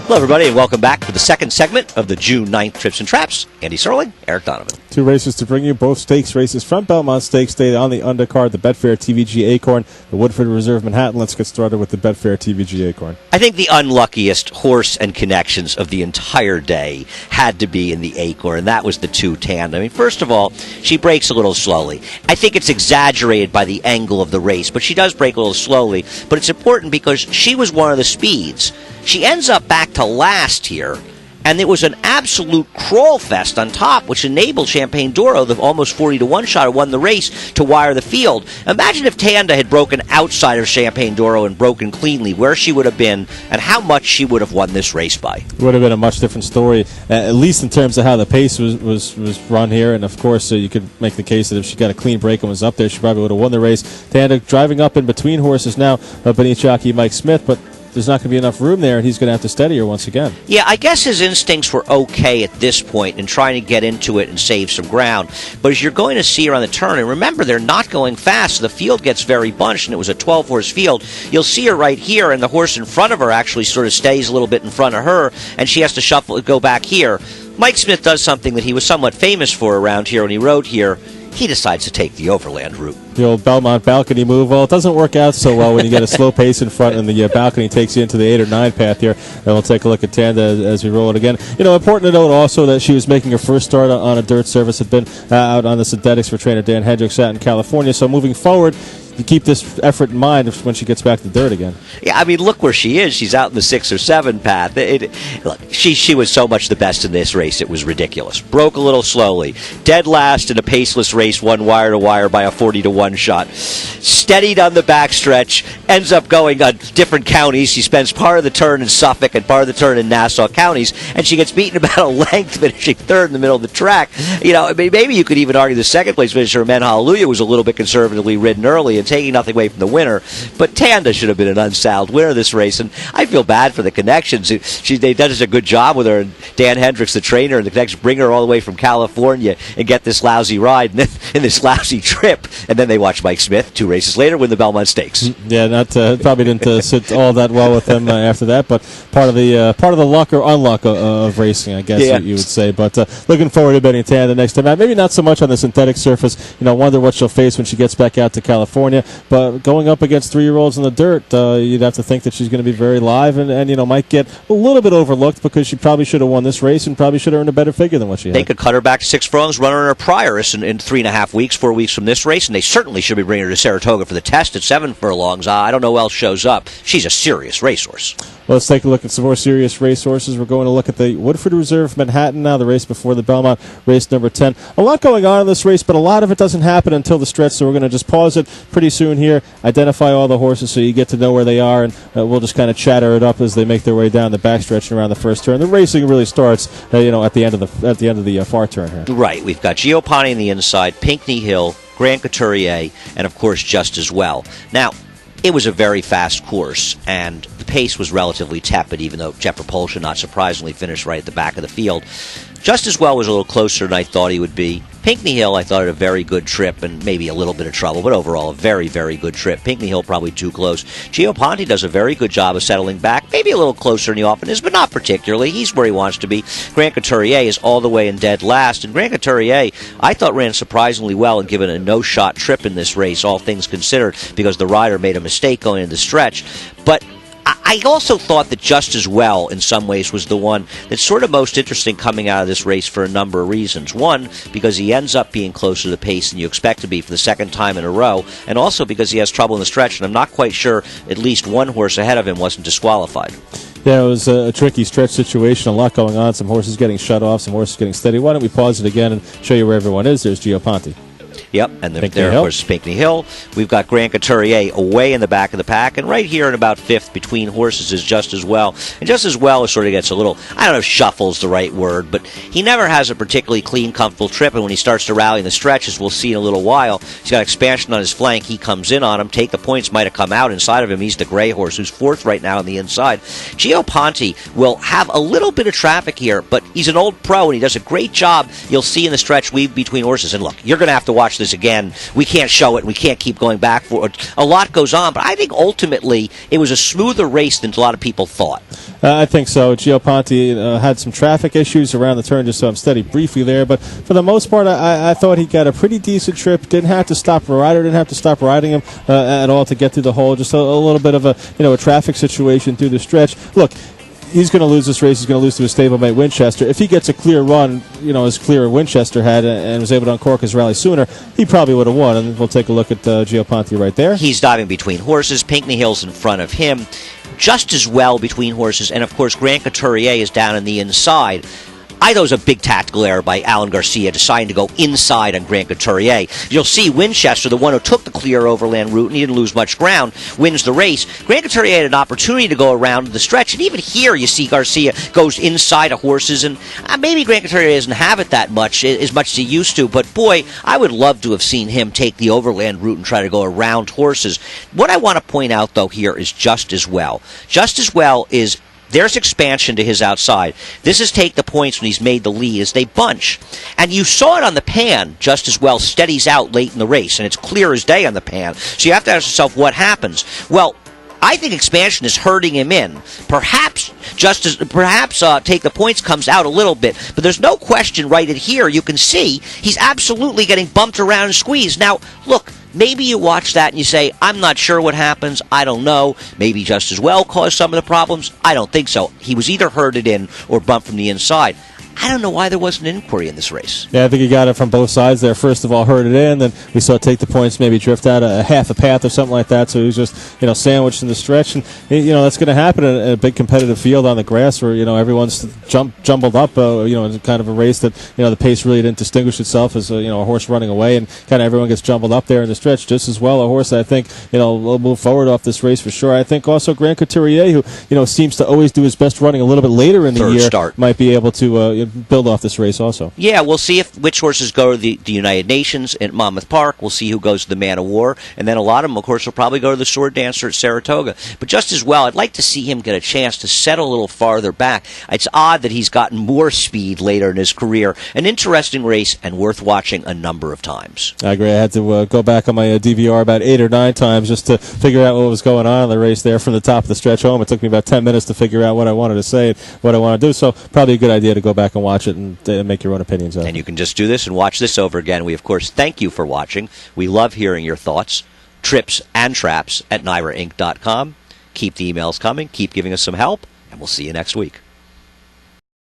Hello, everybody, and welcome back to the second segment of the June 9th Trips and Traps. Andy Serling, Eric Donovan. Two races to bring you, both stakes races from Belmont Stakes Day on the undercard, the Betfair TVG Acorn, the Woodford Reserve Manhattan. Let's get started with the Betfair TVG Acorn. I think the unluckiest horse and connections of the entire day had to be in the Acorn, and that was the 2 TANDA. I mean, first of all, she breaks a little slowly. I think it's exaggerated by the angle of the race, but she does break a little slowly. But it's important because she was one of the speeds. She ends up back to last here, and it was an absolute crawl fest on top, which enabled Champagne Doro, the almost 40-1 shot who won the race, to wire the field. Imagine if TANDA had broken outside of Champagne Doro and broken cleanly, where she would have been and how much she would have won this race by. It would have been a much different story, at least in terms of how the pace was run here. And, of course, you could make the case that if she got a clean break and was up there, she probably would have won the race. TANDA driving up in between horses now, beneath jockey Mike Smith, but there's not going to be enough room there, and he's going to have to steady her once again. Yeah, I guess his instincts were okay at this point in trying to get into it and save some ground. But as you're going to see her on the turn, and remember, they're not going fast, so the field gets very bunched, and it was a 12-horse field. You'll see her right here, and the horse in front of her actually sort of stays a little bit in front of her, and she has to shuffle, go back here. Mike Smith does something that he was somewhat famous for around here when he rode here. He decides to take the overland route. The old Belmont balcony move. Well, it doesn't work out so well when you get a slow pace in front and the balcony takes you into the 8 or 9 path here. And we'll take a look at TANDA as we roll it again. You know, important to note also that she was making her first start on a dirt surface, had been out on the synthetics for trainer Dan Hendricks out in California. So moving forward, you keep this effort in mind when she gets back to dirt again. Yeah, I mean, look where she is. She's out in the 6 or 7 path. Look, she was so much the best in this race, it was ridiculous. Broke a little slowly. Dead last in a paceless race, won wire to wire by a 40-1 shot. Steadied on the backstretch, ends up going on different counties. She spends part of the turn in Suffolk and part of the turn in Nassau counties, and she gets beaten about a length, finishing third in the middle of the track. You know, maybe you could even argue the second place finisher, Men Hallelujah, was a little bit conservatively ridden early and taking nothing away from the winner, but TANDA should have been an unsaddled winner of this race, and I feel bad for the connections. They did such a good job with her, and Dan Hendricks, the trainer, and the connections bring her all the way from California and get this lousy ride and this lousy trip, and then they watch Mike Smith 2 races later win the Belmont Stakes. Yeah, probably didn't sit all that well with them after that, but part of the luck or unluck of racing, I guess you would say. But looking forward to betting TANDA next time out. Maybe not so much on the synthetic surface. You know, wonder what she'll face when she gets back out to California. But going up against 3-year-olds in the dirt, you'd have to think that she's going to be very live and you know, might get a little bit overlooked because she probably should have won this race and probably should have earned a better figure than what she had. They could cut her back to 6 furlongs, run her in her Prioress in 3.5 weeks, 4 weeks from this race, and they certainly should be bringing her to Saratoga for the test at 7 furlongs. I don't know who else shows up. She's a serious racehorse. Well, let's take a look at some more serious racehorses. We're going to look at the Woodford Reserve Manhattan now, the race before the Belmont, race number 10. A lot going on in this race, but a lot of it doesn't happen until the stretch, so we're going to just pause it pretty soon here, identify all the horses so you get to know where they are, and we'll just kind of chatter it up as they make their way down the backstretch and around the first turn. The racing really starts, at the end of the far turn here. Right. We've got Ponti on the inside, Pinckney Hill, Grand Couturier, and of course Just As Well. Now, it was a very fast course, and the pace was relatively tepid, even though Jet Propulsion, not surprisingly, finished right at the back of the field. Just As Well was a little closer than I thought he would be. Pinckney Hill, I thought, had a very good trip and maybe a little bit of trouble, but overall a very, very good trip. Pinckney Hill probably too close. Ponti does a very good job of settling back, maybe a little closer than he often is, but not particularly. He's where he wants to be. Grand Couturier is all the way in dead last, and Grand Couturier, I thought, ran surprisingly well and given a no-shot trip in this race, all things considered, because the rider made a mistake going into the stretch. But I also thought that Just As Well, in some ways, was the one that's sort of most interesting coming out of this race for a number of reasons. One, because he ends up being closer to the pace than you expect to be for the second time in a row, and also because he has trouble in the stretch, and I'm not quite sure at least one horse ahead of him wasn't disqualified. Yeah, it was a tricky stretch situation, a lot going on, some horses getting shut off, some horses getting steady. Why don't we pause it again and show you where everyone is? There's Ponti. Yep, and there, of course, is Pinckney Hill. We've got Grand Couturier away in the back of the pack, and right here in about 5th between horses is Just As Well. And Just As Well sort of gets a little, I don't know if shuffle's the right word, but he never has a particularly clean, comfortable trip, and when he starts to rally in the stretches, we'll see in a little while, he's got expansion on his flank, he comes in on him, Take the Points might have come out inside of him, he's the gray horse who's 4th right now on the inside. Ponti will have a little bit of traffic here, but he's an old pro, and he does a great job, you'll see in the stretch weave between horses, and look, you're going to have to watch this again. We can't show it. We can't keep going back for it. A lot goes on, but I think ultimately it was a smoother race than a lot of people thought. I think so. Gio Ponti had some traffic issues around the turn, just so I'm steady briefly there. But for the most part, I thought he got a pretty decent trip. Didn't have to stop a rider. Didn't have to stop riding him at all to get through the hole. Just a little bit of a traffic situation through the stretch. Look, he's going to lose this race. He's going to lose to his stablemate Winchester. If he gets a clear run, as clear as Winchester had, and was able to uncork his rally sooner, he probably would have won. And we'll take a look at Gio Ponti right there. He's diving between horses. Pinckney Hill's in front of him, just as well between horses. And, of course, Grand Couturier is down on the inside. I thought it was a big tactical error by Alan Garcia deciding to go inside on Grand Couturier. You'll see Winchester, the one who took the clear overland route and he didn't lose much ground, wins the race. Grand Couturier had an opportunity to go around the stretch, and even here you see Garcia goes inside of horses, and maybe Grand Couturier doesn't have it that much, as much as he used to, but boy, I would love to have seen him take the overland route and try to go around horses. What I want to point out, though, here is Just As Well. Just As Well is... There's expansion to his outside. This is take the points when he's made the lead as they bunch. And you saw it on the pan. Just As Well steadies out late in the race, and it's clear as day on the pan. So you have to ask yourself what happens. Well, I think expansion is hurting him in. Perhaps take the points comes out a little bit, but there's no question right in here. You can see he's absolutely getting bumped around and squeezed. Now, look. Maybe you watch that and you say, I'm not sure what happens. I don't know. Maybe Just As Well caused some of the problems. I don't think so. He was either herded in or bumped from the inside. I don't know why there wasn't an inquiry in this race. Yeah, I think he got it from both sides there. First of all, herded in, then we saw take the points, maybe drift out a half a path or something like that. So he was just, sandwiched in the stretch, and that's going to happen in a big competitive field on the grass where everyone's jumbled up. In kind of a race that the pace really didn't distinguish itself as a horse running away, and kind of everyone gets jumbled up there in the stretch. Just As Well, a horse that I think will move forward off this race for sure. I think also Grand Couturier, who seems to always do his best running a little bit later in the year, might be able to build off this race also. Yeah, we'll see which horses go to the United Nations at Monmouth Park. We'll see who goes to the Man of War, and then a lot of them, of course, will probably go to the Sword Dancer at Saratoga. But Just As Well, I'd like to see him get a chance to settle a little farther back. It's odd that he's gotten more speed later in his career. An interesting race and worth watching a number of times. I agree. I had to go back on my DVR about 8 or 9 times just to figure out what was going on in the race there from the top of the stretch home. It took me about 10 minutes to figure out what I wanted to say and what I want to do. So probably a good idea to go back and watch it and make your own opinions on it. And you can just do this and watch this over again. We, of course, thank you for watching. We love hearing your thoughts, trips, and traps at NYRAinc.com. Keep the emails coming. Keep giving us some help, and we'll see you next week.